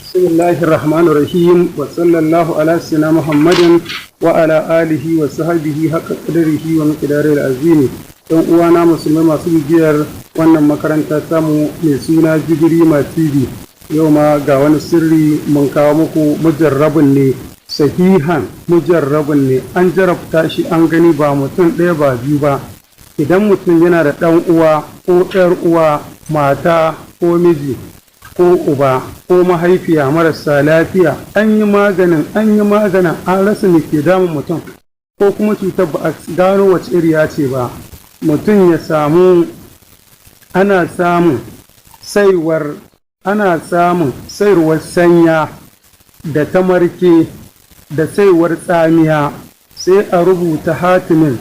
بسم الله الرحمن الرحيم وصلى الله على سيدنا محمد وعلى آله وصحبه حق قدره ومقداره العظيم. Ɗan uwana musulmai masu bibiyar wannan makaranta tamu mai suna Jibrima TV, yau ma ga wani sirri mun kawo muku. Mujarrabun ne, sahihan mujarrabun ne, an jarabta shi an gani, ba mutum ɗaya ba biyu ba. Idan mutum yana da ɗan uwa ko ƴar uwa, mata ko miji ko uba ko mahaifiya marasa lafiya, an yi maganin an rasa me ke damun mutum, ko kuma cutar ba a gano wace iriya ce ba, mutum ya samu ana samun saiwar sanya da tamarke da saiwar tsamiya, sai a rubuta hatimin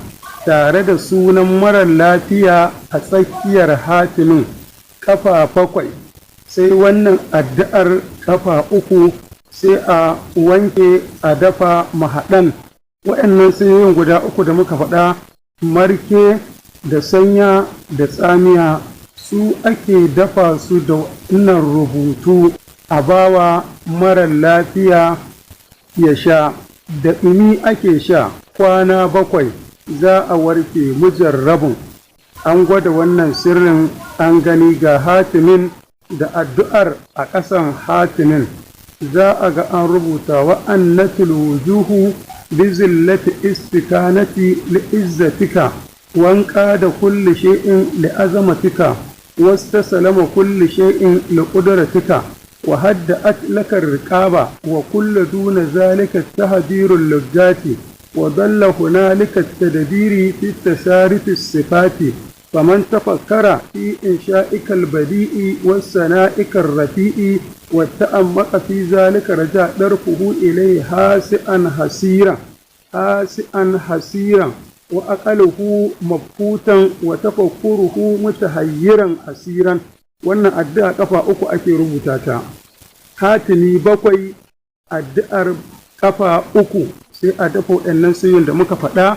tare da sunan marar lafiya a tsakiyar hatimin kafa 7, sai wannan addu'ar kafa 3, sai a wanke a dafa mahaɗan. Waɗannan sanyoyin guda 3 da muka faɗa, marke da sanya da tsamiya, su ake dafa su da wannan rubutu a bawa marar lafiya ya sha. Da ɗumi ake sha kwana 7, za a warke. Mujarrabun, an gwada wannan sirrin an gani, ga hatimin da addu'ar a ƙasan hatimin za a ga an rubuta wa annatul wujuhu bi zillati istikanati li izzatika wanka da kulli shay'in li azamatika wastasalama kulli shay'in li qudratika wa hadda'at laka riqaba wa kullu duna zalika tahdirul lujjati wa dalla hunalika tadbiri fi tasarif as-sifati. فمن تفكر في إنشائك البديء والسنائك الرفيء والتأمق في ذلك رجاء درفه إليه هاسئا حسيرا وأقله مبكوتا وتفكره متحيرا حسيرا. wannan addu'a kafa 3 ake rubuta ta, hatimi 7, addu'ar kafa 3, sai a dafa waɗannan sayin da muka faɗa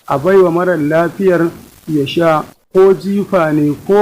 a baiwa marar lafiyar ya sha, ko jifa ne ko